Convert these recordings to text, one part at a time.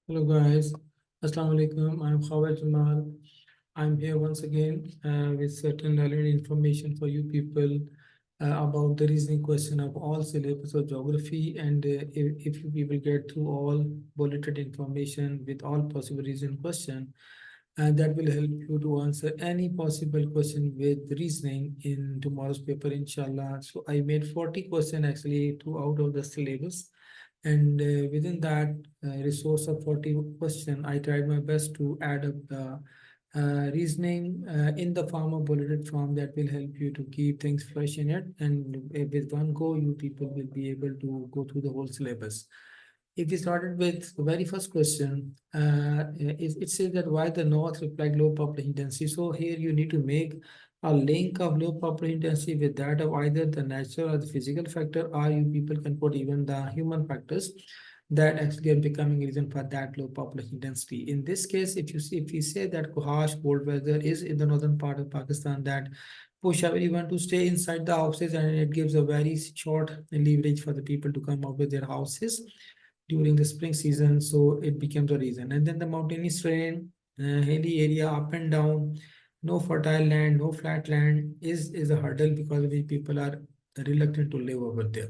Hello guys, Assalamu alaikum. I'm Khawar Jamal. I'm here once again with certain relevant information for you people about the reasoning question of all syllabus of geography. And if you people get through all bulleted information with all possible reason question, that will help you to answer any possible question with reasoning in tomorrow's paper, inshallah. So I made 40 questions actually throughout of the syllabus, and within that resource of 40 question, I tried my best to add up the reasoning in the form of bulleted form that will help you to keep things fresh in it. And with one go, you people will be able to go through the whole syllabus. If we started with the very first question, it says that why the North reflect low population density. So here you need to make a link of low population density with that of either the natural or the physical factor, or you people can put even the human factors that actually are becoming reason for that low population density. In this case, if we say that harsh cold weather is in the northern part of Pakistan, that push everyone to stay inside the houses, and it gives a very short leverage for the people to come out with their houses during the spring season, so it becomes a reason. And then the mountainous terrain, hilly area, up and down, no fertile land, no flat land is a hurdle because we people are reluctant to live over there.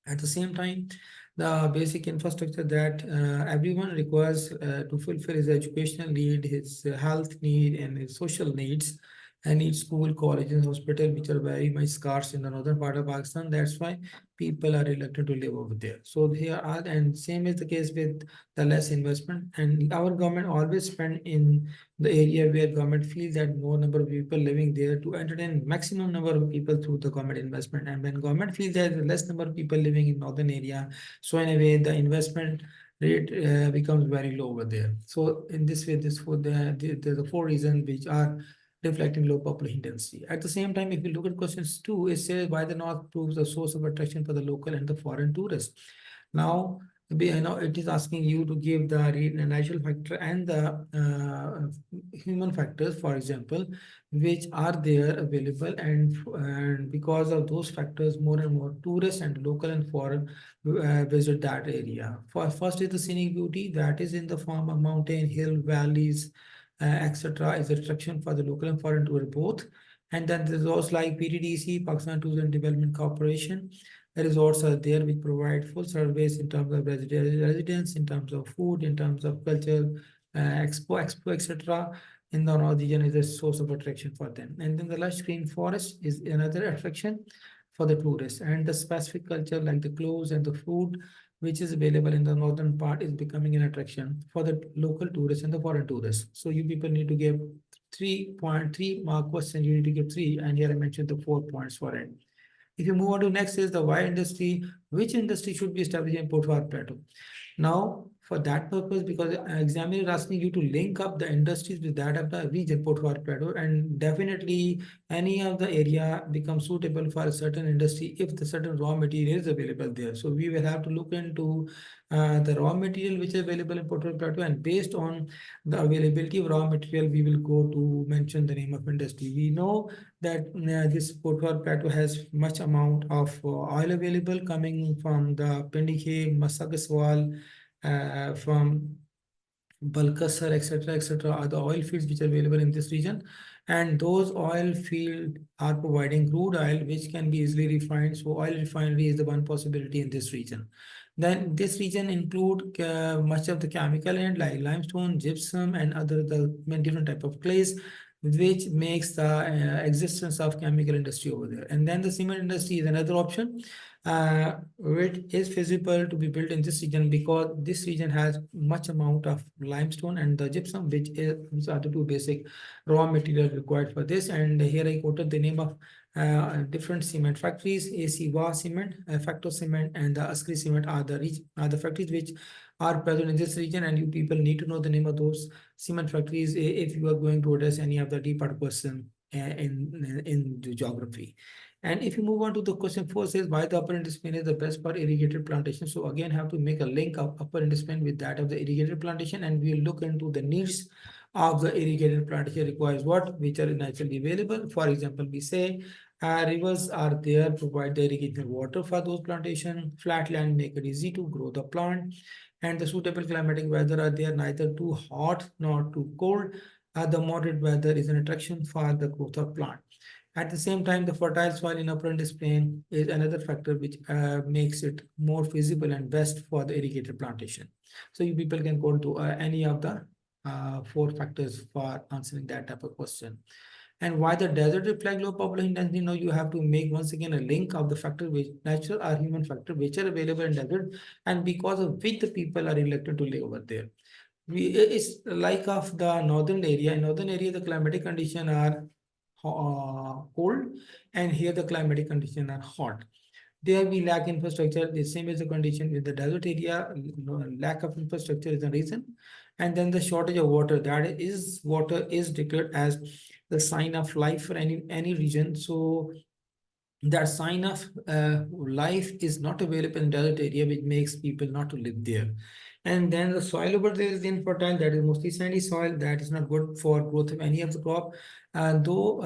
At the same time, the basic infrastructure that everyone requires to fulfill his educational need, his health need, and his social needs, and need school, colleges, hospital, which are very much scarce in the northern part of Pakistan. That's why people are reluctant to live over there. So here are, and same is the case with the less investment. And our government always spend in the area where government feels that more number of people living there to entertain maximum number of people through the government investment. And when government feels that less number of people living in northern area, so in a way the investment rate becomes very low over there. So in this way, this for the four reasons which are reflecting low population density. At the same time, if you look at questions two, it says why the north proves a source of attraction for the local and the foreign tourists. Now, it is asking you to give the natural factor and the human factors, for example, which are there available, and because of those factors, more and more tourists and local and foreign visit that area. First is the scenic beauty that is in the form of mountain, hill, valleys, etc. is attraction for the local and foreign tour both. And then there's also like PTDC, Pakistan Tourism Development Corporation. The resorts are there which provide full service in terms of residence, in terms of food, in terms of culture, expo, etc. In the north region is a source of attraction for them. And then the lush green forest is another attraction for the tourists. And the specific culture like the clothes and the food which is available in the northern part is becoming an attraction for the local tourists and the foreign tourists. So you people need to give 3.3 mark question, you need to give three, and here I mentioned the 4 points for it. If you move on to next is the why industry, which industry should be established in Port Plateau? Now, for that purpose, because examiner is asking you to link up the industries with that of the region, Port Plateau, and definitely any of the area becomes suitable for a certain industry if the certain raw material is available there. So we will have to look into the raw material which is available in Port Plateau, and based on the availability of raw material, we will go to mention the name of industry. We know that this Port Plateau has much amount of oil available coming from the Pendikhe, Masagaswal, from Balkasar, etc., are the oil fields which are available in this region. And those oil fields are providing crude oil, which can be easily refined. So oil refinery is the one possibility in this region. Then this region include much of the chemical and like limestone, gypsum, and other the many different type of clays, which makes the existence of chemical industry over there. And then the cement industry is another option which is feasible to be built in this region because this region has much amount of limestone and the gypsum, which are the two basic raw material required for this. And here I quoted the name of different cement factories. AC Cement, Facto Cement, and the Askri Cement are the factories which are present in this region, and you people need to know the name of those cement factories if you are going to address any of the D-part question in the geography. And if you move on to the question four, says why the upper Indus Plain is the best for irrigated plantation. So again, have to make a link of upper Indus Plain with that of the irrigated plantation, and we'll look into the needs of the irrigated plantation requires what, which are naturally available. For example, we say rivers are there, provide the irrigation water for those plantation. Flat land make it easy to grow the plant. and the suitable climatic weather are there, neither too hot nor too cold. The moderate weather is an attraction for the growth of plant. At the same time, the fertile soil in upper Indus Plain is another factor which makes it more feasible and best for the irrigated plantation. So you people can go to any of the four factors for answering that type of question. And why the desert reflect low population density? Now you have to make once again a link of the factor which natural or human factor which are available in desert and because of which the people are elected to live over there. It's like of the northern area. In northern area, the climatic condition are cold, and here the climatic conditions are hot. There we lack infrastructure. The same is the condition with the desert area. Lack of infrastructure is the reason, and then the shortage of water. That is, water is declared as the sign of life for any region. So that sign of life is not available in desert area, which makes people not to live there. And then the soil over there is infertile, that is mostly sandy soil, that is not good for growth of any of the crop. Though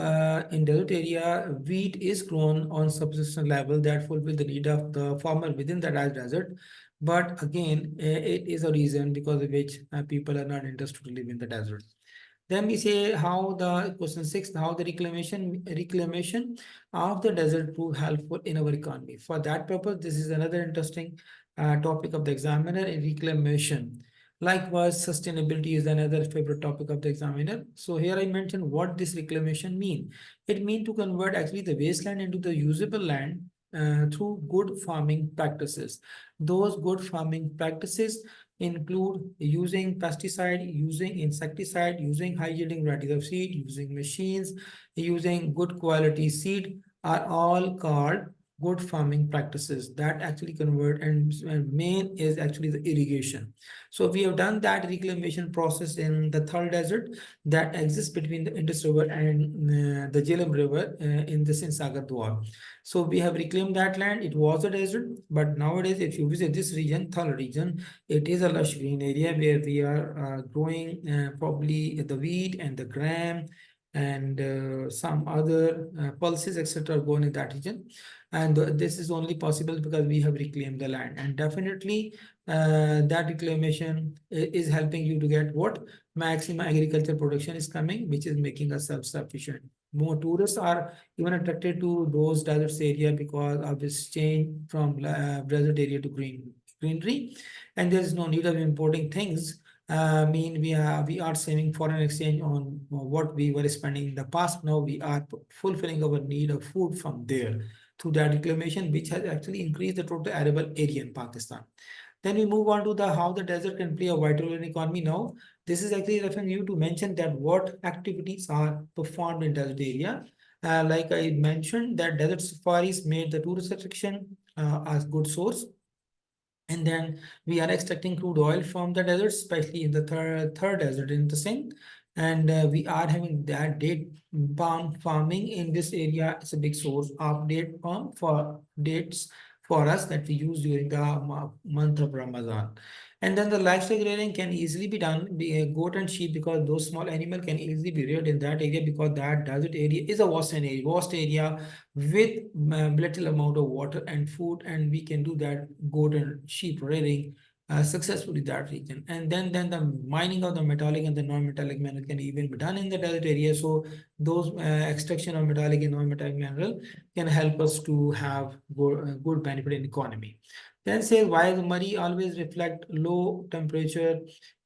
in desert area, wheat is grown on subsistence level that fulfill the need of the farmer within the desert. But again, it is a reason because of which people are not interested to live in the desert. Then we say how the question 6, how the reclamation of the desert prove helpful in our economy. For that purpose, this is another interesting topic of the examiner, reclamation. Likewise, sustainability is another favorite topic of the examiner. So here I mentioned what this reclamation mean. It mean to convert actually the wasteland into the usable land through good farming practices. Those good farming practices include using pesticide, using insecticide, using high yielding varieties of seed, using machines, using good quality seed are all called good farming practices that actually convert, and main is actually the irrigation. So we have done that reclamation process in the Thal Desert that exists between the Indus River and the Jhelum River in the Sagar Dwar. So we have reclaimed that land. It was a desert, but nowadays if you visit this region, Thal region, it is a lush green area where we are growing probably the wheat and the gram and some other pulses, etc. grown in that region. And this is only possible because we have reclaimed the land. And definitely that reclamation is helping you to get what? Maximum agriculture production is coming, which is making us self-sufficient. More tourists are even attracted to those deserts area because of this change from desert area to greenery, and there is no need of importing things. Mean we are saving foreign exchange on what we were spending in the past. Now we are fulfilling our need of food from there through that reclamation, which has actually increased the total arable area in Pakistan. Then we move on to the how the desert can play a vital role in economy. Now, this is actually referring you to mention that what activities are performed in desert area. Like I mentioned, that desert safaris made the tourist attraction as good source, and then we are extracting crude oil from the desert, especially in the third desert in the Sindh. And we are having that date palm farming in this area. It's a big source of date palm for dates for us that we use during the month of Ramadan. And then the livestock rearing can easily be done, be a goat and sheep, because those small animal can easily be reared in that area because that desert area is a vast area with little amount of water and food, and we can do that goat and sheep rearing successfully that region. And then the mining of the metallic and the non-metallic mineral can even be done in the desert area. So those extraction of metallic and non-metallic mineral can help us to have good benefit in economy. Then says why the Murray always reflect low temperature.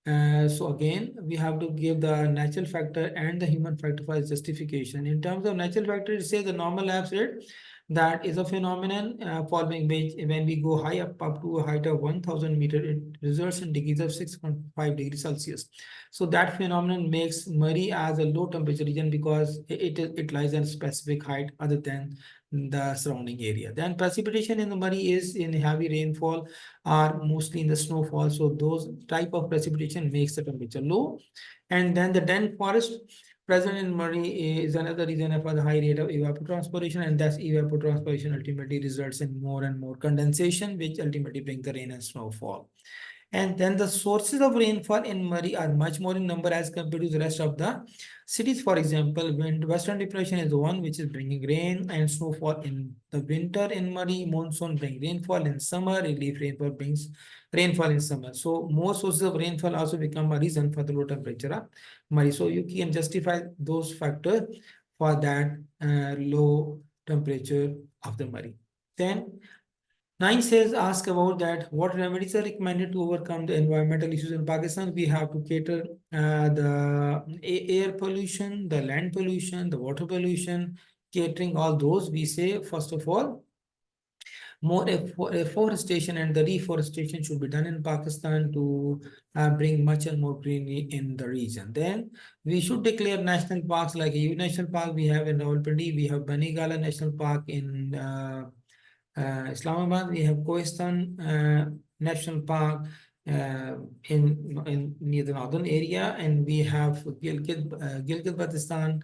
So again, we have to give the natural factor and the human factor for its justification. In terms of natural factor, it says the normal lapse rate, that is a phenomenon following which when we go high up to a height of 1000 meter, it results in degrees of 6.5 degrees Celsius. So that phenomenon makes Murray as a low temperature region because it lies at a specific height other than the surrounding area. Then precipitation in the Murray is in heavy rainfall or mostly in the snowfall. So those type of precipitation makes the temperature low. And then the dense forest present in Murray is another reason for the high rate of evapotranspiration, and thus evapotranspiration ultimately results in more and more condensation, which ultimately brings the rain and snowfall. And then the sources of rainfall in Murray are much more in number as compared to the rest of the cities. For example, Western Depression is the one which is bringing rain and snowfall in the winter in Murray. Monsoon brings rainfall in summer. Relief rainfall brings rainfall in summer. So more sources of rainfall also become a reason for the low temperature of Murray. So you can justify those factors for that low temperature of the Murray. Then 9 says, ask about that what remedies are recommended to overcome the environmental issues in Pakistan. We have to cater the air pollution, the land pollution, the water pollution, catering all those. We say, first of all, more afforestation and the reforestation should be done in Pakistan to bring much and more greenery in the region. Then we should declare national parks like a national park we have in Rawalpindi, we have Banigala National Park in Islamabad, we have Kohistan National Park in near the northern area, and we have Gilgit-Baltistan,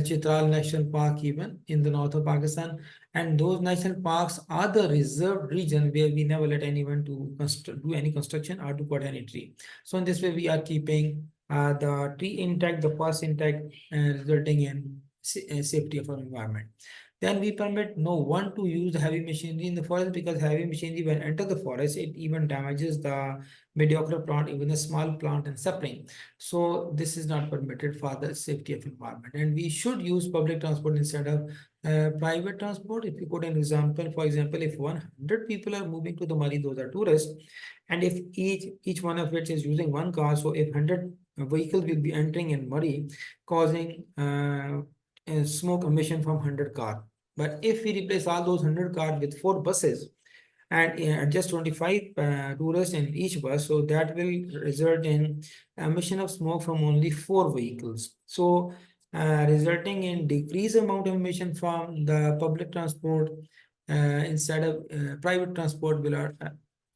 Chitral National Park even in the north of Pakistan. And those national parks are the reserved region where we never let anyone to do any construction or to cut any tree. So in this way, we are keeping the tree intact, the forest intact, resulting in safety of our environment. Then we permit no one to use heavy machinery in the forest, because heavy machinery when enter the forest, it even damages the mediocre plant, even a small plant in sapling. So this is not permitted for the safety of environment. And we should use public transport instead of private transport. If you quote an example, for example, if 100 people are moving to the Murray, those are tourists, and if each one of which is using one car, so if 100 vehicles will be entering in Murray, causing smoke emission from 100 car. But if we replace all those 100 cars with 4 buses and adjust 25 tourists in each bus, so that will result in emission of smoke from only 4 vehicles. So resulting in decreased amount of emission from the public transport instead of private transport will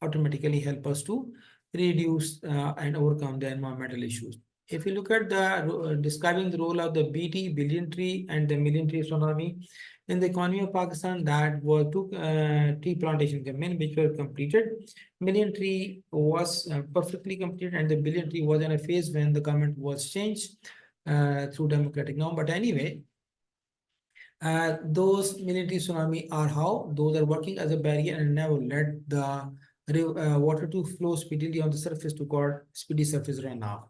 automatically help us to reduce and overcome the environmental issues. If you look at the describing the role of the BT, billion tree, and the million tree economy in the economy of Pakistan, that were two tree plantation campaign which were completed. Million tree was perfectly completed, and the billion tree was in a phase when the government was changed through democratic norm. But anyway, those military tsunami are how those are working as a barrier and never let the water to flow speedily on the surface to cause speedy surface runoff.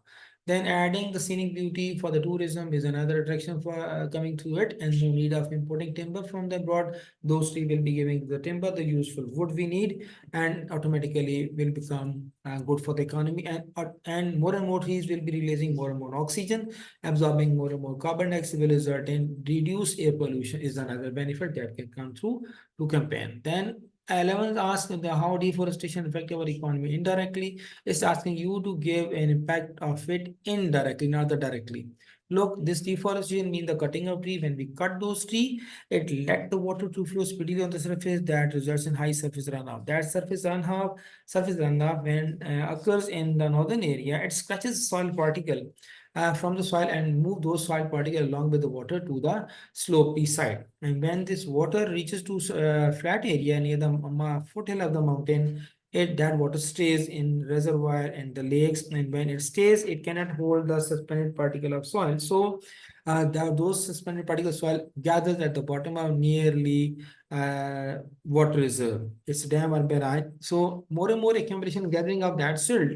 Then adding the scenic beauty for the tourism is another attraction for coming to it, and no need of importing timber from the abroad. Those trees will be giving the timber, the useful wood we need, and automatically will become good for the economy. And more and more trees will be releasing more and more oxygen, absorbing more and more carbon dioxide will result in reduced air pollution is another benefit that can come through to campaign. Then 11 asks how deforestation affect our economy indirectly. It's asking you to give an impact of it indirectly, not the directly. Look, this deforestation means the cutting of tree. When we cut those tree, it let the water to flow speedily on the surface that results in high surface runoff. That surface runoff when occurs in the northern area, it scratches soil particle from the soil and move those soil particles along with the water to the slopey side. And when this water reaches to flat area near the foothill of the mountain, that water stays in reservoir and the lakes, and when it stays, it cannot hold the suspended particle of soil. So those suspended particles of soil gathers at the bottom of nearly water reserve. It's a dam or barrage. So more and more accumulation gathering of that silt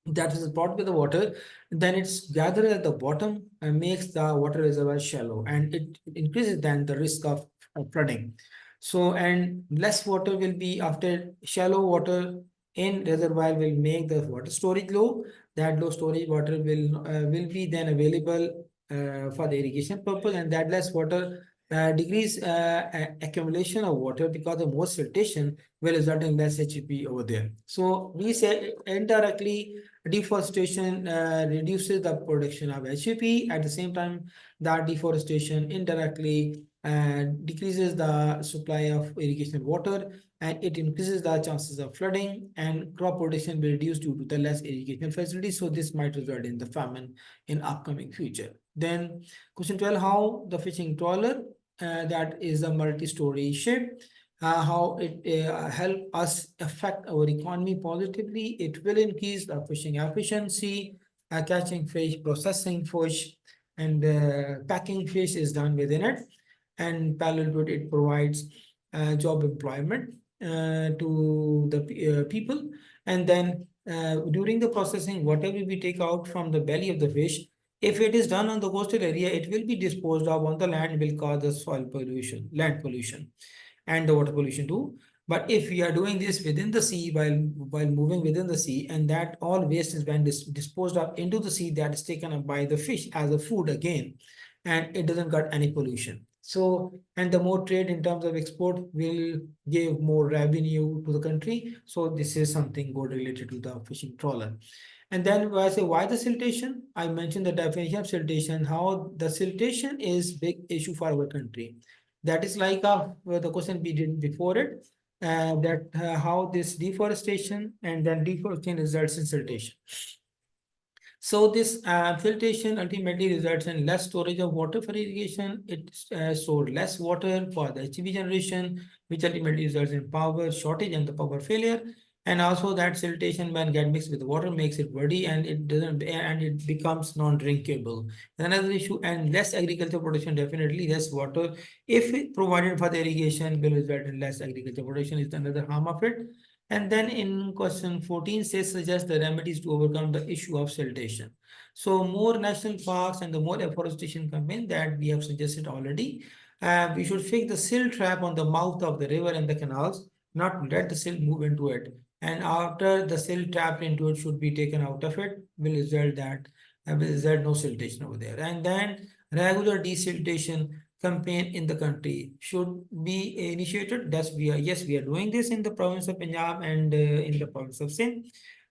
that is brought with the water, then it's gathered at the bottom and makes the water reservoir shallow, and it increases then the risk of flooding. So, and less water will be after shallow water in reservoir will make the water storage low. That low storage water will be then available for the irrigation purpose, and that less water decrease accumulation of water because of more siltation will result in less HEP over there. So we say indirectly deforestation reduces the production of HEP. At the same time, that deforestation indirectly decreases the supply of irrigation water, and it increases the chances of flooding, and crop production will reduce due to the less irrigation facilities. So this might result in the famine in upcoming future. Then question 12, how the fishing trawler that is a multi-story ship how it help us affect our economy positively. It will increase the fishing efficiency, catching fish, processing fish, and packing fish is done within it. And parallel to it, it provides job employment to the people. And then during the processing, whatever we take out from the belly of the fish, if it is done on the coastal area, it will be disposed of on the land, will cause the soil pollution, land pollution, and the water pollution too. But if we are doing this within the sea, while moving within the sea, and that all waste is when disposed of into the sea, that is taken up by the fish as a food again, and it doesn't got any pollution. So, and the more trade in terms of export will give more revenue to the country. So this is something good related to the fishing trawler. And then I say, why the siltation? I mentioned the definition of siltation, how the siltation is big issue for our country. That is like the question we did before it, that how this deforestation and then deforestation results in siltation. So this filtration ultimately results in less storage of water for irrigation. It stores less water for the HV generation, which ultimately results in power shortage and the power failure. And also that siltation, when get mixed with water, makes it muddy and it doesn't, and it becomes non-drinkable. Another issue, and less agricultural production, definitely less water, if it provided for the irrigation, will result in less agricultural production, is another harm of it. And then in question 14 says suggest the remedies to overcome the issue of siltation. So more national parks and the more afforestation campaign that we have suggested already. We should fix the silt trap on the mouth of the river and the canals, not let the silt move into it. And after the silt trapped into it should be taken out of it, will result that will result no siltation over there. And then regular desiltation campaign in the country should be initiated. Thus, yes, we are doing this in the province of Punjab and in the province of Sindh.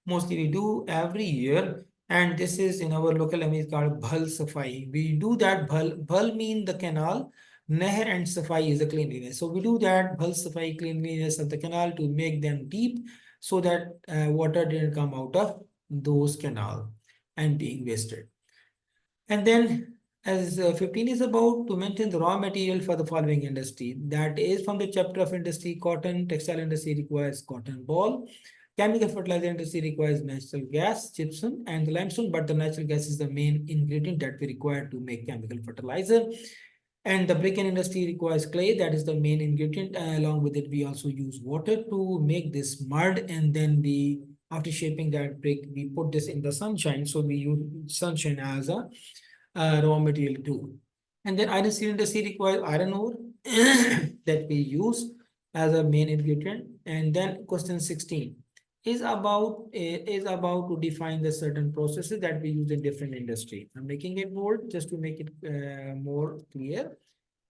Mostly we do every year, and this is in our local language called Bhal Safai. We do that. Bhal mean the canal. Neher and Safai is the cleanliness. So we do that Bhal Safai, cleanliness of the canal, to make them deep so that water didn't come out of those canal and being wasted. And then as 15 is about to maintain the raw material for the following industry. That is from the chapter of industry, cotton, textile industry requires cotton ball. Chemical fertilizer industry requires natural gas, gypsum, and the limestone, but the natural gas is the main ingredient that we require to make chemical fertilizer. And the brick industry requires clay, that is the main ingredient. Along with it, we also use water to make this mud, and then we, after shaping that brick, we put this in the sunshine. So we use sunshine as a raw material too. And then iron steel industry requires iron ore that we use as a main ingredient. And then question 16 is about to define the certain processes that we use in different industry. I'm making it bold just to make it more clear.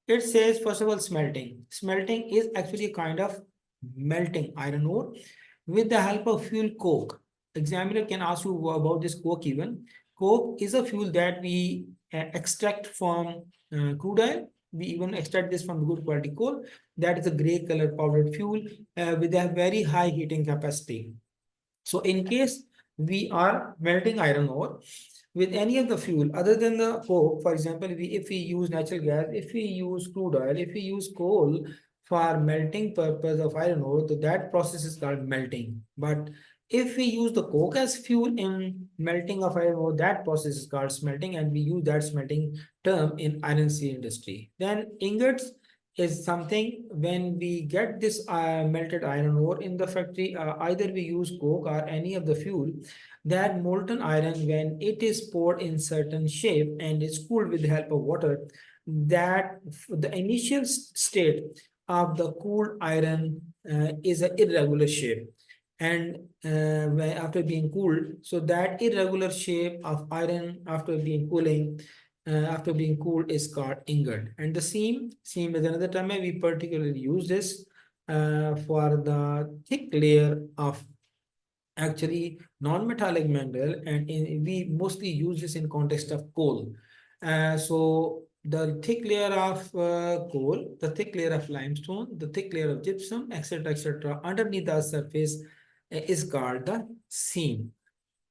It says, first of all, smelting. Smelting is actually a kind of melting iron ore with the help of fuel coke. Examiner can ask you about this coke even. Coke is a fuel that we extract from crude oil. We even extract this from good quality coal. That is a gray color powdered fuel with a very high heating capacity. So in case we are melting iron ore with any of the fuel other than the coke, for example, if we use natural gas, if we use crude oil, if we use coal for melting purpose of iron ore, so that process is called melting. But if we use the coke as fuel in melting of iron ore, that process is called smelting, and we use that smelting term in iron steel industry. Then ingots is something when we get this melted iron ore in the factory, either we use coke or any of the fuel, that molten iron, when it is poured in certain shape and is cooled with the help of water, that the initial state of the cooled iron is an irregular shape. And after being cooled, so that irregular shape of iron after being cooled is called ingot. And the seam is another term. We particularly use this for the thick layer of actually non-metallic mineral, and we mostly use this in context of coal. So the thick layer of coal, the thick layer of limestone, the thick layer of gypsum, etc., underneath the surface is called the seam.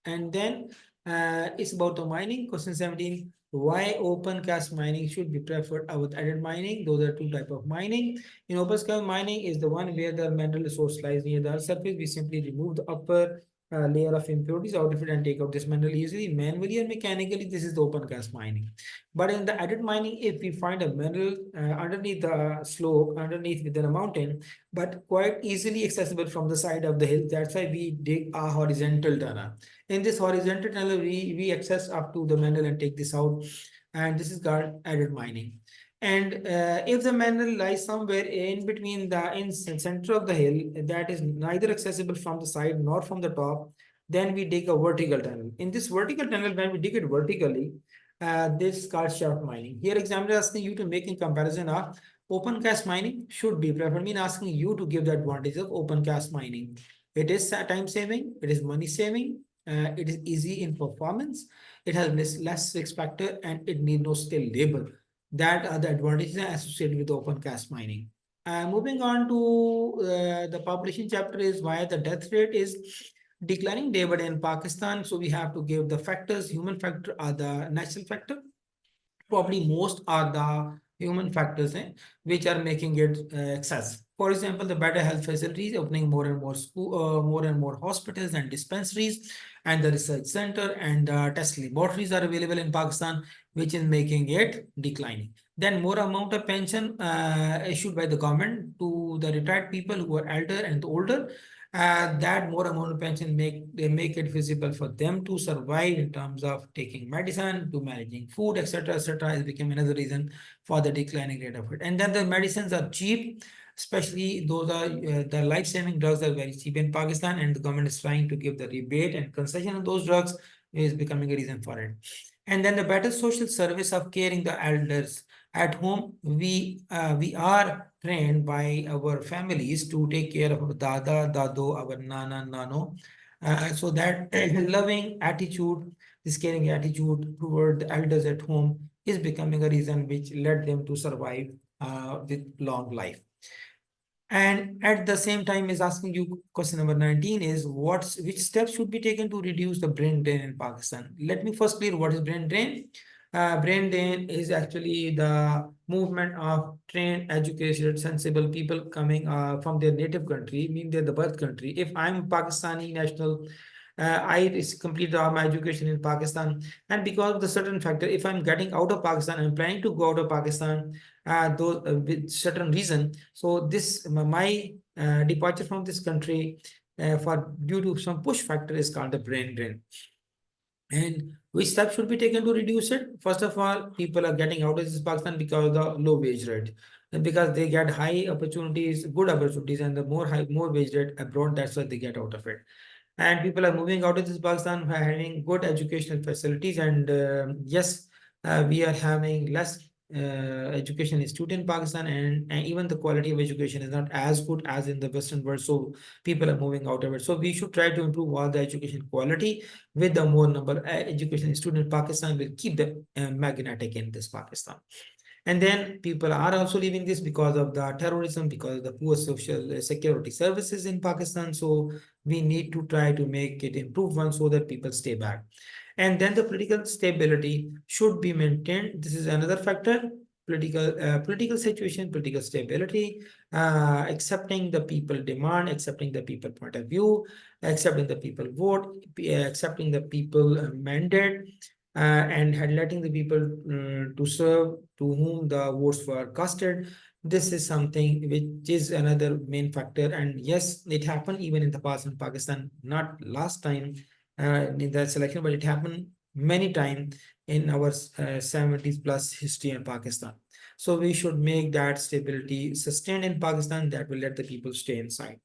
And then it's about the mining. Question 17. why open cast mining should be preferred with added mining. Those are two types of mining. In open cast mining is the one where the mineral resource lies near the earth's surface. We simply remove the upper layer of impurities out of it and take out this mineral easily, manually or mechanically. This is the open cast mining. But in the added mining, if we find a mineral underneath the slope, underneath within a mountain, but quite easily accessible from the side of the hill, that's why we dig a horizontal tunnel. In this horizontal tunnel, we access up to the mineral and take this out, and this is called added mining. And if the mineral lies somewhere in between the center of the hill, that is neither accessible from the side nor from the top, then we dig a vertical tunnel. In this vertical tunnel, when we dig it vertically, this is called shaft mining. Here, examiner is asking you to make a comparison of open cast mining should be preferred, mean asking you to give the advantage of open cast mining. It is time saving, it is money saving, it is easy in performance, it has less risk factor, and it need no skilled labor. That are the advantages associated with open cast mining. Moving on to the population chapter is why the death rate is declining day by day in Pakistan. So we have to give the factors. Human factor are the natural factor. Probably most are the human factors which are making it excess. For example, the better health facilities, opening more and more school, more and more hospitals and dispensaries, and the research center and test laboratories are available in Pakistan, which is making it declining. Then more amount of pension issued by the government to the retired people who are elder and older, that more amount of pension make it feasible for them to survive in terms of taking medicine, to managing food, etc., has become another reason for the declining rate of it. And then the medicines are cheap, especially those are the life-saving drugs are very cheap in Pakistan, and the government is trying to give the rebate and concession on those drugs is becoming a reason for it. And then the better social service of caring the elders at home. We are trained by our families to take care of our dada, dado, our nana, nano. So that loving attitude, this caring attitude toward the elders at home is becoming a reason which led them to survive with long life. And at the same time is asking you question number 19 is which steps should be taken to reduce the brain drain in Pakistan? Let me first clear what is brain drain. Brain drain is actually the movement of trained, educated, sensible people coming from their native country, mean they're the birth country. If I'm Pakistani national, I completed all my education in Pakistan, and because of the certain factor, if I'm getting out of Pakistan, I'm planning to go out of Pakistan, those with certain reason. So this my departure from this country for due to some push factor is called the brain drain. And which steps should be taken to reduce it? First of all, people are getting out of this Pakistan because of the low wage rate. And because they get high opportunities, good opportunities, and the more wage rate abroad, that's why they get out of it. And people are moving out of this Pakistan by having good educational facilities. And yes, we are having less education institute in Pakistan, and even the quality of education is not as good as in the Western world. So people are moving out of it. So we should try to improve all the education quality with the more number education student in Pakistan will keep the magnetic in this Pakistan. And then people are also leaving this because of the terrorism, because of the poor social security services in Pakistan. So we need to try to make it improve one so that people stay back. And then the political stability should be maintained. This is another factor. Political situation, political stability, accepting the people demand, accepting the people point of view, accepting the people vote, accepting the people mandate, and had letting the people to serve to whom the votes were casted. This is something which is another main factor. And yes, it happened even in the past in Pakistan, not last time in the selection, but it happened many times in our 70s plus history in Pakistan. So we should make that stability sustained in Pakistan that will let the people stay inside.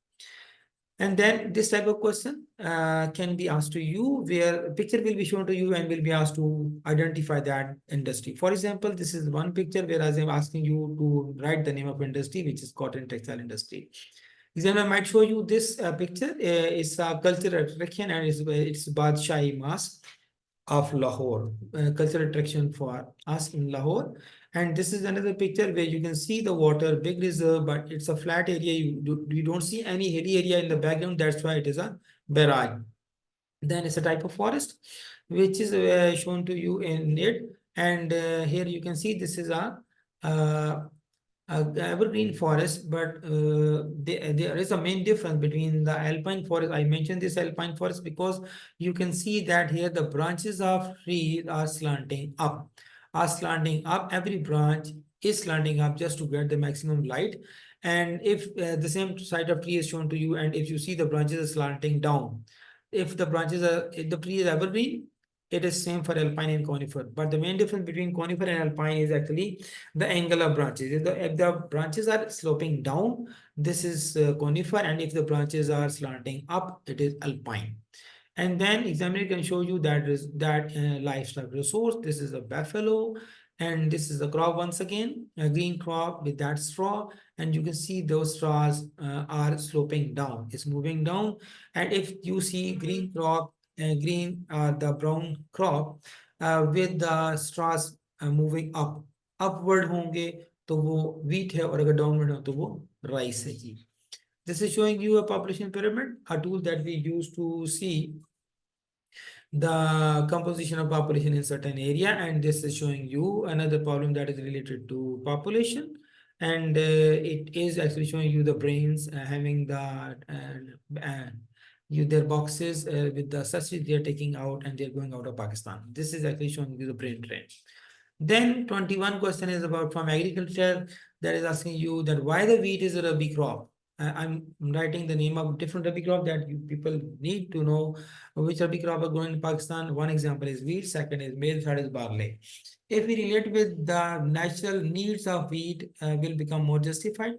And then this type of question can be asked to you, where a picture will be shown to you and will be asked to identify that industry. For example, this is one picture where I'm asking you to write the name of industry, which is cotton textile industry. Examiner might show you this picture. It's a cultural attraction, and it's Badshai Mask of Lahore, cultural attraction for us in Lahore. And this is another picture where you can see the water, big reserve, but it's a flat area. You don't see any hilly area in the background. That's why it is a barrage. Then it's a type of forest, which is shown to you in it. And here you can see this is uh, evergreen forest, but there is a main difference between the alpine forest. I mentioned this alpine forest because you can see that here the branches of trees are slanting up, Every branch is slanting up just to get the maximum light. And if the same side of tree is shown to you, and if you see the branches are slanting down, if the tree is evergreen, it is same for alpine and conifer. But the main difference between conifer and alpine is actually the angle of branches. If the branches are sloping down, this is conifer, and if the branches are slanting up, it is alpine. And then examiner can show you that livestock resource. This is a buffalo, and this is a crop once again, a green crop with that straw. And you can see those straws are sloping down, it's moving down. And if you see green crop, the brown crop with the straws moving up, upward होंगे तो वो wheat है, और अगर downward हो तो वो rice है जी. This is showing you a population pyramid, a tool that we use to see the composition of population in certain area. And this is showing you another problem that is related to population. And it is actually showing you the brains having their boxes with the subsidy they are taking out, and they're going out of Pakistan. This is actually showing you the brain drain. Then 21 question is about from agriculture, that is asking you that why the wheat is a Rabi crop. I'm writing the name of different Rabi crop that you people need to know which Rabi crop are growing in Pakistan. One example is wheat, second is maize, third is barley. If we relate with the natural needs of wheat, will become more justified.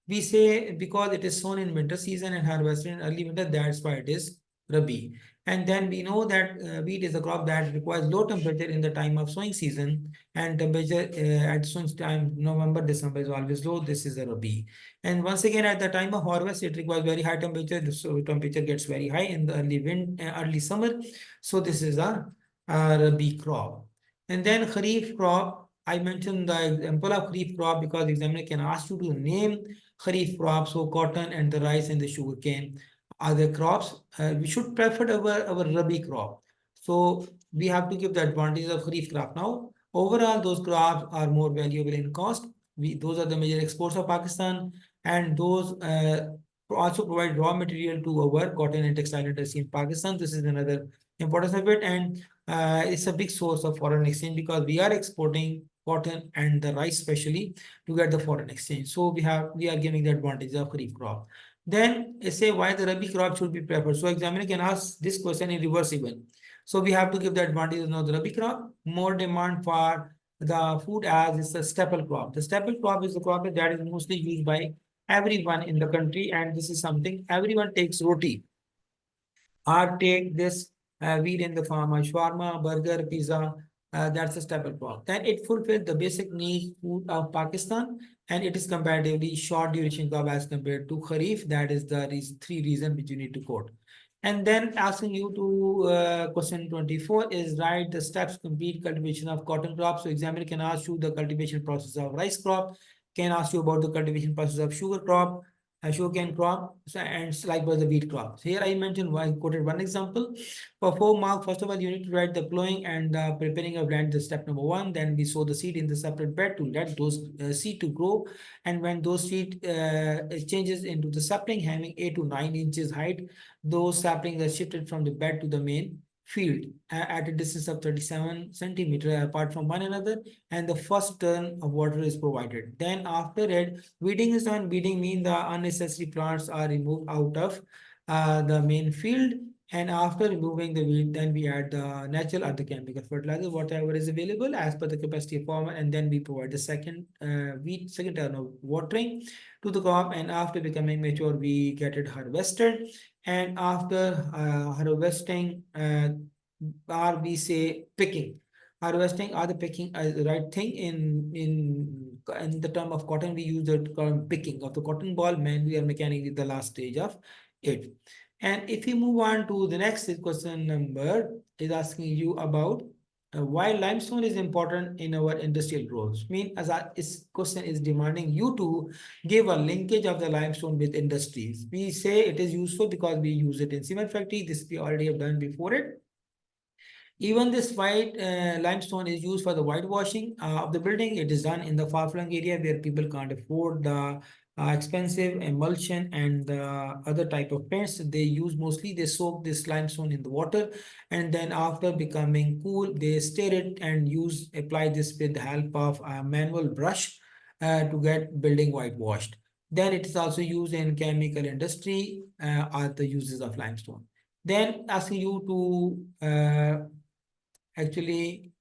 We say because it is sown in winter season and harvested in early winter, that's why it is Rabi. And then we know that wheat is a crop that requires low temperature in the time of sowing season, and temperature at sowing time, November, December is always low. This is a Rabi. And once again, at the time of harvest, it requires very high temperature. So temperature gets very high in the early summer. So this is a Rabi crop. And then Kharif crop, I mentioned the example of Kharif crop because the examiner can ask you to name Kharif crops. So cotton and the rice and the sugarcane are the crops. We should prefer our Rabi crop. So we have to give the advantage of Kharif crop. Now, overall, those crops are more valuable in cost. Those are the major exports of Pakistan, and those also provide raw material to our cotton and textile industry in Pakistan. This is another importance of it, and it's a big source of foreign exchange because we are exporting cotton and the rice especially to get the foreign exchange. So we are giving the advantage of Kharif crop. Then say why the Rabi crop should be preferred. So examiner can ask this question in reverse even. So we have to give the advantage of the Rabi crop, more demand for the food as it's a staple crop. The staple crop is the crop that is mostly used by everyone in the country, and this is something everyone takes roti or take this wheat in the form of shawarma, burger, pizza. That's a staple crop. Then it fulfills the basic need food of Pakistan, and it is comparatively short duration crop as compared to Kharif. That is the three reasons which you need to quote. And then asking you to question 24 is write the steps to complete cultivation of cotton crop. So examiner can ask you the cultivation process of rice crop, can ask you about the cultivation process of sugar crop, sugarcane crop, and likewise the wheat crop. So here I mentioned I quoted one example. For 4 marks, first of all, you need to write the plowing and preparing of land, the step number 1. Then we sow the seed in the separate bed to let those seed to grow. And when those seed changes into the sapling having 8 to 9 inches height, those saplings are shifted from the bed to the main field at a distance of 37 centimeters apart from one another, and the first turn of water is provided. Then after it, weeding is done. Weeding means the unnecessary plants are removed out of the main field. And after removing the weed, then we add the natural or the chemical fertilizer, whatever is available as per the capacity of farmer. And then we provide the second turn of watering to the crop. And after becoming mature, we get it harvested. And after harvesting, or we say picking. Harvesting or the picking is the right thing. In the term of cotton, we use the term picking of the cotton ball. Mainly or mechanically the last stage of it. And if we move on to the next question number, is asking you about why limestone is important in our industrial growth. This question is demanding you to give a linkage of the limestone with industries. We say it is useful because we use it in cement factory. This we already have done before it. Even this white limestone is used for the whitewashing of the building. It is done in the far-flung area where people can't afford the expensive emulsion and the other type of paints. They soak this limestone in the water, and then after becoming cool, they stir it and apply this with the help of a manual brush to get building whitewashed. Then it is also used in chemical industry, are the uses of limestone. Then asking you to actually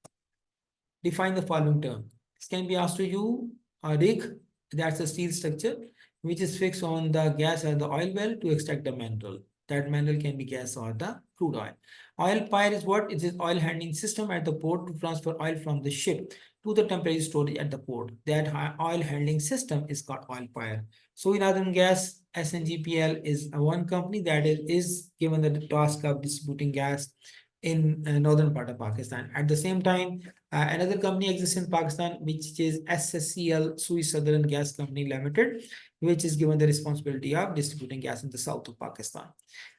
define the following term. This can be asked to you. A rig, that's a steel structure which is fixed on the gas or the oil well to extract the mineral. That mineral can be gas or the crude oil. Oil pipe is what? It is oil handling system at the port to transfer oil from the ship to the temporary storage at the port. That oil handling system is called oil pipe. So in other gas, SNGPL is one company that is given the task of distributing gas in northern part of Pakistan. At the same time, another company exists in Pakistan, which is SSCL, Sui Southern Gas Company Limited, which is given the responsibility of distributing gas in the south of Pakistan.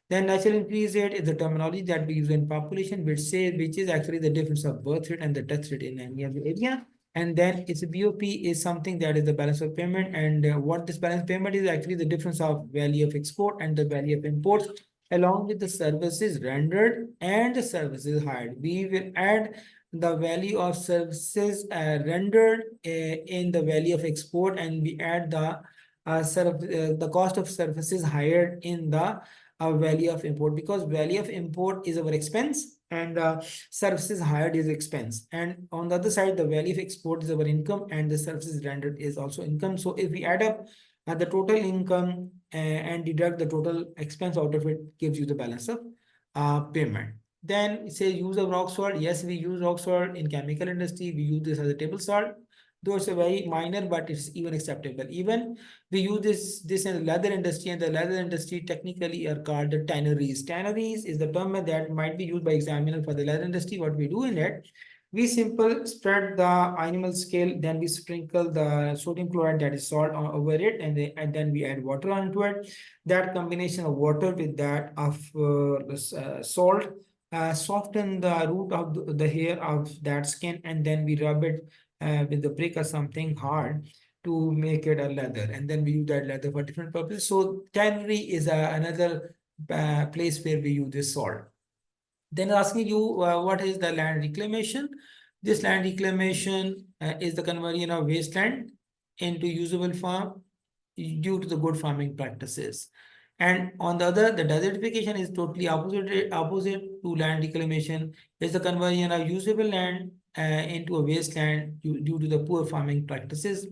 Then natural increase rate is the terminology that we use in population, which is actually the difference of birth rate and the death rate in any of the area. And then its BOP is something that is the balance of payment. And what this balance of payment is actually the difference of value of export and the value of imports along with the services rendered and the services hired. We will add the value of services rendered in the value of export, and we add the cost of services hired in the value of import, because value of import is our expense and services hired is expense, and on the other side the value of export is our income and the services rendered is also income. So if we add up the total income and deduct the total expense out of it, gives you the balance of payment. Then it says use of rock salt. Yes, we use rock salt in chemical industry. We use this as a table salt, though it's a very minor, but it's even acceptable. Even we use this in the leather industry, and the leather industry technically are called the tanneries. Tanneries is the term that might be used by examiner for the leather industry. What we do in it, we simple spread the animal scale, then we sprinkle the sodium chloride, that is salt, over it, and then we add water onto it. That combination of water with that of salt soften the root of the hair of that skin, and then we rub it with the brick or something hard to make it a leather, and then we use that leather for different purposes. So tannery is another place where we use this salt. Then asking you what is the land reclamation? This land reclamation is the conversion of wasteland into usable farm due to the good farming practices. And on the other, the desertification is totally opposite to land reclamation. Is the conversion of usable land into a wasteland due to the poor farming practices.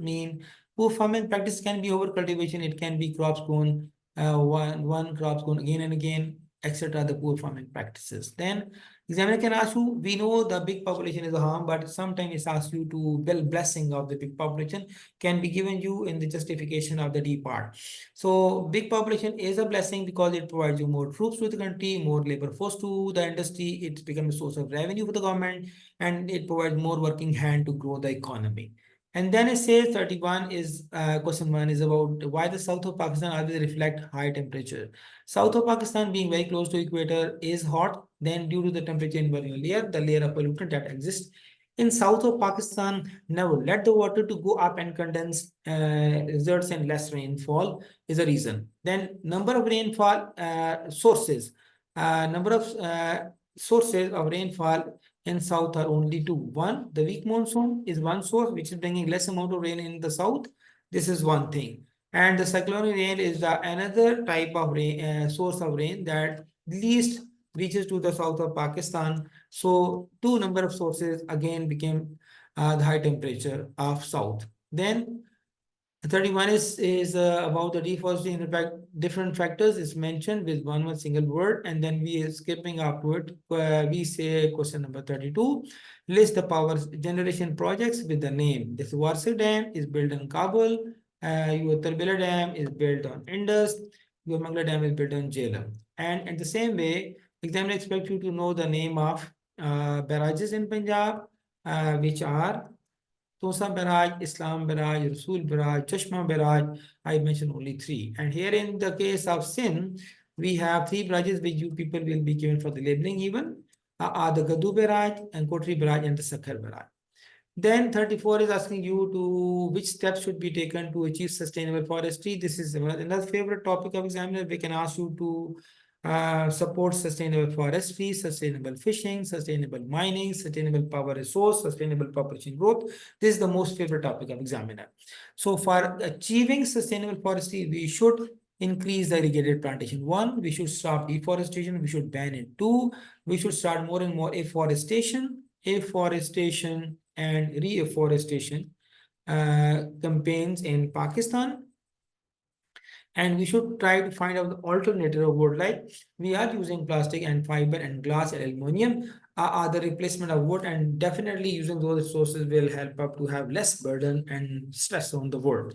Poor farming practice can be overcultivation. It can be crops grown one crops grown again and again, etc. The poor farming practices. Then examiner can ask you, we know the big population is a harm, but sometimes it asks you to build blessing of the big population can be given you in the justification of the D part. So big population is a blessing because it provides you more troops to the country, more labor force to the industry. It becomes a source of revenue for the government, and it provides more working hand to grow the economy. And then it says 31 is question 1 is about why the south of Pakistan always reflect high temperature. South of Pakistan being very close to equator is hot. Then due to the temperature invariant layer, the layer of pollutant that exists in south of Pakistan never let the water to go up and condense, results in less rainfall is a reason. Then number of rainfall sources, number of sources of rainfall in south are only two. One, the weak monsoon is one source which is bringing less amount of rain in the south. This is one thing. And the cyclonic rain is another type of rain, source of rain that least reaches to the south of Pakistan. So two number of sources again became the high temperature of south. Then 31 is about the deforestation. In fact, different factors is mentioned with one single word, and then we are skipping upward. We say question number 32. List the power generation projects with the name. This Warsi Dam is built in Kabul. Your Tarbila Dam is built on Indus. Your Mangla Dam is built on Jhelum. And in the same way, examiner expect you to know the name of barrages in Punjab, which are Tosa Barrage, Islam Barrage, Rasul Barrage, Chashma Barrage. I mentioned only three. And here in the case of Sindh, we have three barrages which you people will be given for the labeling even. are the Gadu barrage and Kotri barrage and the Sakhar barrage. Then 34 is asking you to which steps should be taken to achieve sustainable forestry. This is another favorite topic of examiner. We can ask you to support sustainable forestry, sustainable fishing, sustainable mining, sustainable power resource, sustainable population growth. This is the most favorite topic of examiner. So for achieving sustainable forestry, we should increase the irrigated plantation. One, we should stop deforestation. We should ban it. Two, we should start more and more afforestation and reforestation campaigns in Pakistan. And we should try to find out the alternative of wood. Like we are using plastic and fiber and glass and aluminum are the replacement of wood, and definitely using those resources will help up to have less burden and stress on the world.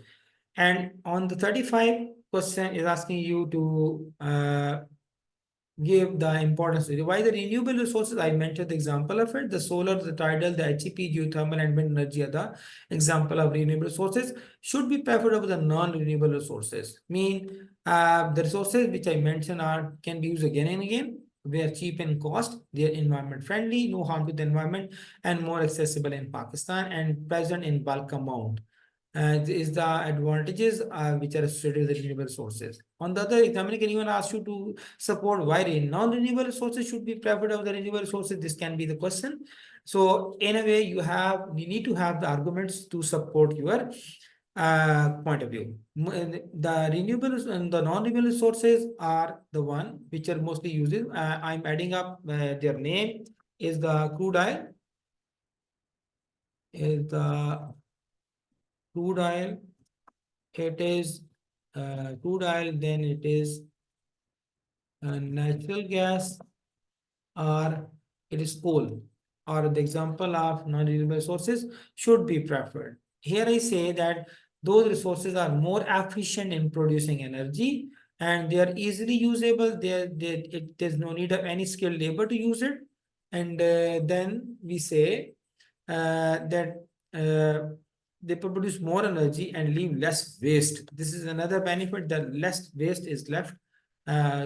And on the 35 question is asking you to give the importance to why the renewable resources. I mentioned the example of it. The solar, the tidal, the HEP, geothermal, and wind energy are the example of renewable resources. Should be preferred over the non-renewable resources. The resources which I mentioned can be used again and again. They are cheap in cost, they are environment friendly, no harm to the environment, and more accessible in Pakistan and present in bulk amount. Is the advantages which are associated with the renewable sources. On the other, examiner can even ask you to support why non-renewable resources should be preferred over the renewable sources. This can be the question. So in a way, you need to have the arguments to support your point of view. The renewables and the non-renewable sources are the one which are mostly used. I'm adding up their name is the crude oil, it is crude oil, then it is natural gas, or it is coal, or the example of non-renewable sources should be preferred. Here I say that those resources are more efficient in producing energy and they are easily usable. There's no need of any skilled labor to use it. And then we say that they produce more energy and leave less waste. This is another benefit, that less waste is left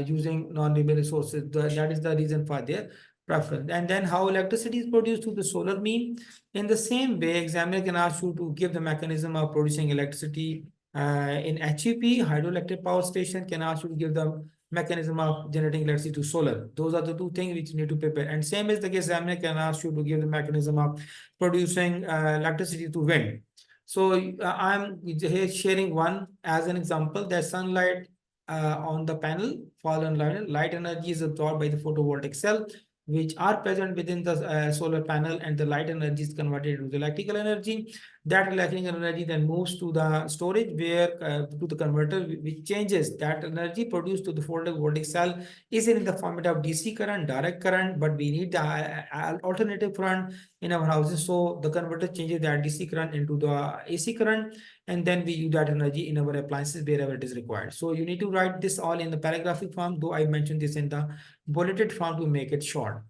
using non-renewable resources. That is the reason for their preference. And then how electricity is produced through the solar mean. In the same way, examiner can ask you to give the mechanism of producing electricity in HEP, hydroelectric power station, can ask you to give the mechanism of generating electricity to solar. Those are the two things which you need to prepare. And same is the case, examiner can ask you to give the mechanism of producing electricity to wind. So I'm here sharing one as an example, that sunlight on the panel, fallen light energy is absorbed by the photovoltaic cell, which are present within the solar panel, and the light energy is converted into electrical energy. That electrical energy then moves to the storage, where to the converter, which changes that energy produced to the photovoltaic cell is in the format of DC current, direct current, but we need the alternative current in our houses. So the converter changes that DC current into the AC current, and then we use that energy in our appliances wherever it is required. So you need to write this all in the paragraphic form, though I mentioned this in the bulleted form to make it short.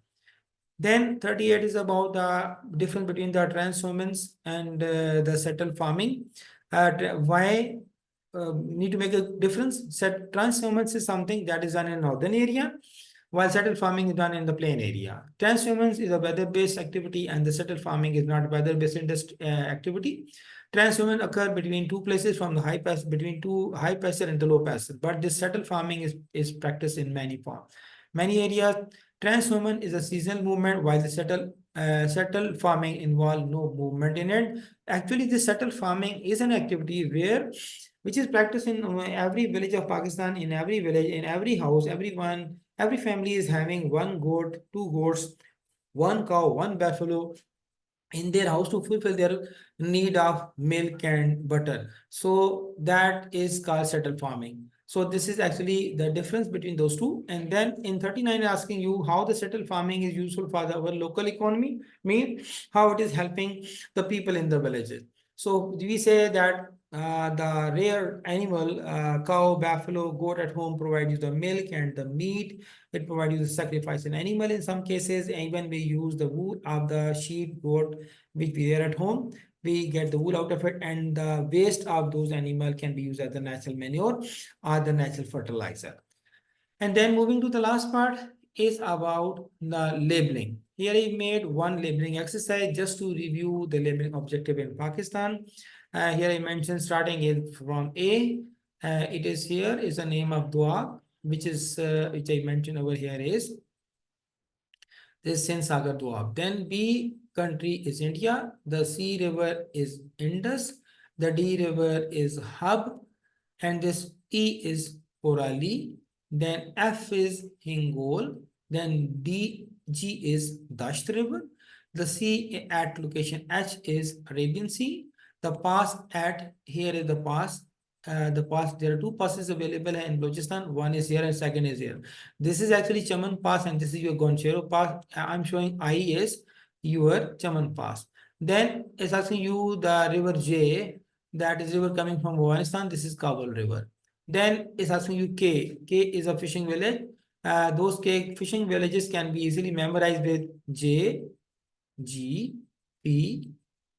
Then 38 is about the difference between the transhumance and the settled farming. Why need to make a difference? Transhumance is something that is done in northern area, while settled farming is done in the plain area. Transhumance is a weather-based activity, and the settled farming is not weather-based activity. Transhumance occur between two places from the between two high pressure and the low pressure. But this settled farming is practiced in many forms. Many areas, transhumance is a seasonal movement, while the settled farming involve no movement in it. Actually, this settled farming is an activity which is practiced in every village of Pakistan, in every village, in every house, every family is having one goat, two goats, one cow, one buffalo in their house to fulfill their need of milk and butter. So that is called settled farming. So this is actually the difference between those two. And then in 39, asking you how the settled farming is useful for our local economy, how it is helping the people in the villages. So we say that the rare animal, cow, buffalo, goat at home provide you the milk and the meat. It provides you the sacrifice an animal in some cases. Even we use the wool of the sheep, goat, which we wear at home. We get the wool out of it, and the waste of those animals can be used as the natural manure or the natural fertilizer. And then moving to the last part, is about the labeling. Here I made one labeling exercise just to review the labeling objective in Pakistan. Here I mentioned starting it from A. It is here is the name of dua, which I mentioned over here is this Sindh Sagar Doab. Then B country is India. The C river is Indus. The D river is Hub. And this E is Korali. Then F is Hingol. Then G is Dasht River. The C at location H is Arabian Sea. The pass at here is the pass. There are two passes available in Balochistan. One is here and second is here. This is actually Chaman Pass and this is your Gonchero Pass. I'm showing I is your Chaman Pass. Then it's asking you the river J, that is river coming from Afghanistan. This is Kabul River. Then it's asking you K. K is a fishing village. Those K fishing villages can be easily memorized with J, G, P,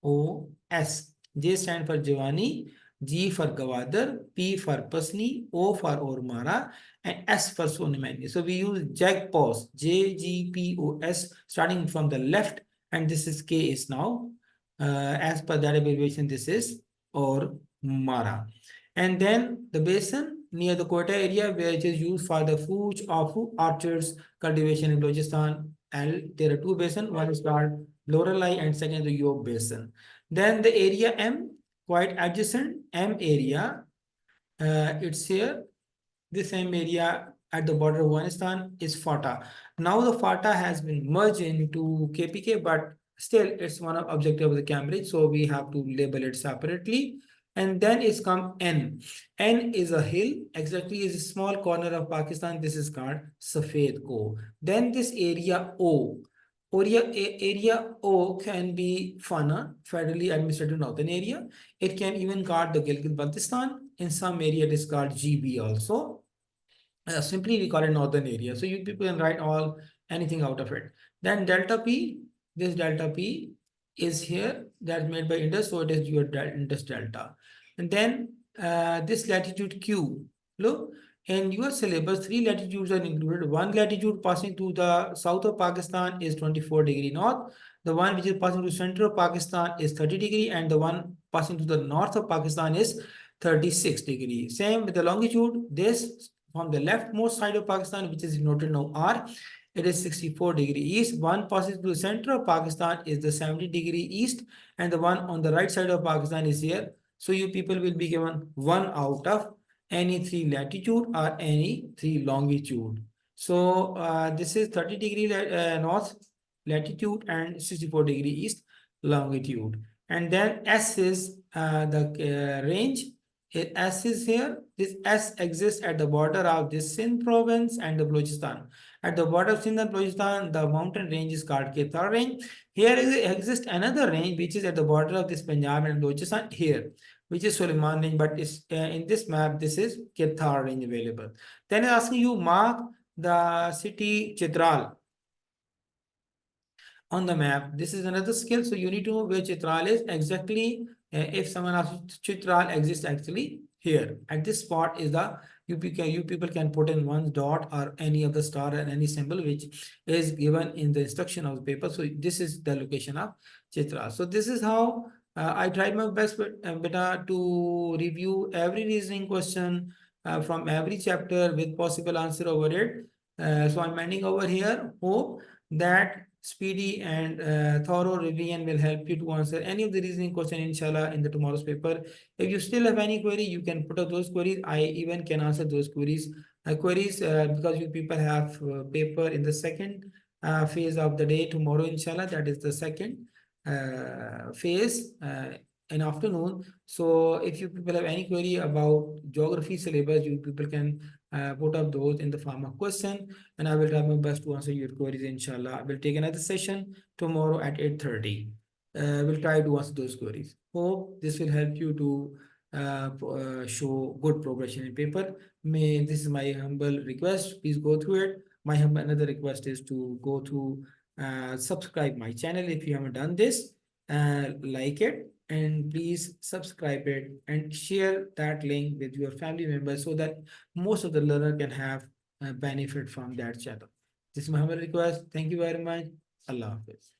O, S. J stand for Javani, G for Gawadar, P for Pasni, O for Ormara, and S for Sonimani. So we use JAGPOS, JGPOS, starting from the left, and this is K is now. As per that abbreviation, this is Ormara. And then the basin near the Quetta area, where it is used for the food orchards cultivation in Balochistan. And there are two basins. One is called Lorelei and second is the Yobe Basin. Then the area M, quite adjacent M area, it's here. This same area at the border of Afghanistan is FATA. Now the FATA has been merged into KPK, but still it's one of objective of the Cambridge, so we have to label it separately. And then is come N. N is a hill, exactly is a small corner of Pakistan. This is called Safed Ko. Then this area O. Area O can be FANA, Federally Administrative Northern Area. It can even guard the Gilgit-Baltistan. In some area, it is called GB also. Simply we call it northern area. So you people can write all anything out of it. Then delta P, this delta P is here, that's made by Indus, so it is your Indus delta. And then this latitude Q, look, in your syllabus, 3 latitudes are included. One latitude passing to the south of Pakistan is 24° north. The one which is passing to center of Pakistan is 30°, and the one passing to the north of Pakistan is 36°. Same with the longitude. This from the leftmost side of Pakistan, which is noted now R, it is 64° east. One passes to the center of Pakistan is the 70° east, and the one on the right side of Pakistan is here. So you people will be given 1 out of any 3 latitude or any 3 longitude. So this is 30° north latitude and 64° east longitude. And then S is the range. S is here. This S exists at the border of this Sindh province and the Balochistan. At the border of Sindh and Balochistan, the mountain range is called Ketar range. Here exists another range which is at the border of this Punjab and Balochistan here, which is Suleiman range, but is in this map, this is Ketar range available. Then asking you mark the city Chitral on the map. This is another skill. So you need to know where Chitral is exactly. If someone asks Chitral exists actually here at this spot is the you people can put in one dot or any other star and any symbol which is given in the instruction of the paper. So this is the location of Chitral. So this is how I tried my best beta to review every reasoning question from every chapter with possible answer over it. So I'm ending over here. Hope that speedy and thorough revision will help you to answer any of the reasoning question, inshallah, in the tomorrow's paper. If you still have any query, you can put up those queries. I even can answer those queries. Because you people have paper in the second phase of the day tomorrow, inshallah. That is the second phase in afternoon. So if you people have any query about geography syllabus, you people can put up those in the form of question, and I will try my best to answer your queries, inshallah. I will take another session tomorrow at 8:30. We'll try to answer those queries. Hope this will help you to show good progression in paper. This is my humble request. Please go through it. My another request is to go to subscribe my channel if you haven't done this. Like it, and please subscribe it and share that link with your family members so that most of the learner can have benefit from that channel. This is my humble request. Thank you very much. Allah Hafiz.